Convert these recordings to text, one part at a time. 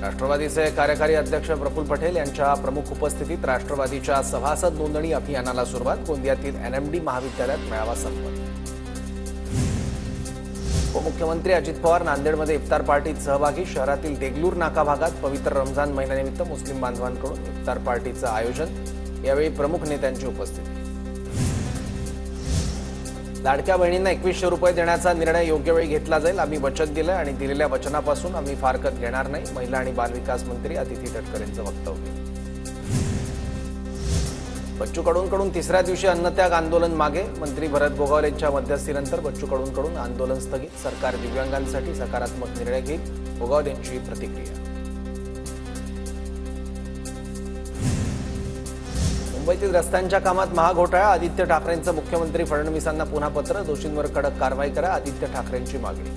राष्ट्रवादीचे कार्यकारी अध्यक्ष प्रफुल्ल पटेल यांच्या प्रमुख उपस्थितीत राष्ट्रवादीच्या सभासद नोंदणी अभियानाला सुरुवात। गोंदियातील एनएमडी महाविद्यालयात मेळावा संपन्न। उपमुख्यमंत्री अजित पवार नांदेडमध्ये इफ्तार पार्टीत सहभागी। शहरातील देगलूर नाका भागात पवित्र रमजान महिन्यानिमित्त मुस्लिम बांधवांकडून इफ्तार पार्टीचं आयोजन। यावेळी प्रमुख नेत्यांची उपस्थिती। लाडक्या बहिणींना 2100 रुपये देण्याचा निर्णय योग्य वेळी घेतला जाईल। आम्ही वचन दिलं आणि दिलेल्या वचनापासून आम्ही फारकत घेणार नाही। महिला आणि बालविकास मंत्री अदिती तटकरे यांचं वक्तव्य। बच्चू कडूंकडून तिसऱ्या दिवशी अन्नत्याग आंदोलन मागे। मंत्री भरत गोगावलेंच्या मध्यस्थीनंतर बच्चू कडूंकडून आंदोलन स्थगित। सरकार दिव्यांगांसाठी सकारात्मक निर्णय घेईल, गोगावलेंची प्रतिक्रिया। मुंबईतील रस्त्यांच्या कामात महाघोटाळा। आदित्य ठाकरेंचं मुख्यमंत्री फडणवीसांना पुन्हा पत्र। दोषींवर कडक कारवाई करा, आदित्य ठाकरेंची मागणी।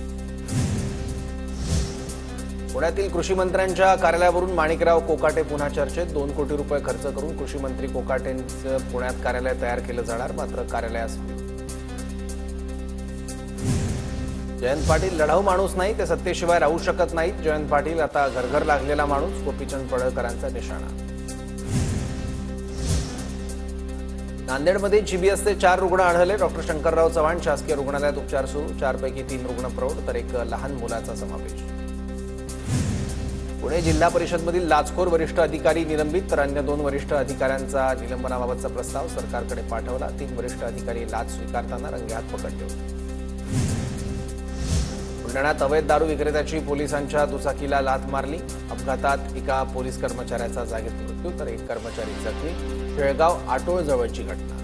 पुण्यातील कृषी मंत्र्यांच्या कार्यालयावरून माणिकराव कोकाटे पुन्हा चर्चेत। 2 कोटी रुपये खर्च करून कृषी मंत्री कोकाटेंचं पुण्यात कार्यालय तयार केलं जाणार, मात्र कार्यालयास जयंत पाटील लढाऊ माणूस नाही, ते सत्तेशिवाय राहू शकत नाहीत। जयंत पाटील आता घरघर लागलेला माणूस, गोपीचंद पडळकरांचा निशाणा। नांदेडमध्ये जीबीएसचे 4 रुग्ण आढळले। डॉक्टर शंकरराव चव्हाण शासकीय रुग्णालयात उपचार सुरू। 4 पैकी 3 रुग्ण प्रौढ तर 1 लहान मुलाचा समावेश। पुणे जिल्हा परिषदमधील लाचखोर वरिष्ठ अधिकारी निलंबित, तर अन्य 2 वरिष्ठ अधिकाऱ्यांचा निलंबनाबाबतचा प्रस्ताव सरकारकडे पाठवला। 3 वरिष्ठ अधिकारी लाच स्वीकारताना रंगेहात पकड ठेवली। बुलढाण्यात अवैध दारू विक्रेत्याची पोलिसांच्या दुचाकीला लाथ मारली। अपघातात एका पोलीस कर्मचाऱ्याचा जागीच मृत्यू, तर 1 कर्मचारी जखमी। शेळगाव आटोळ जवळची घटना।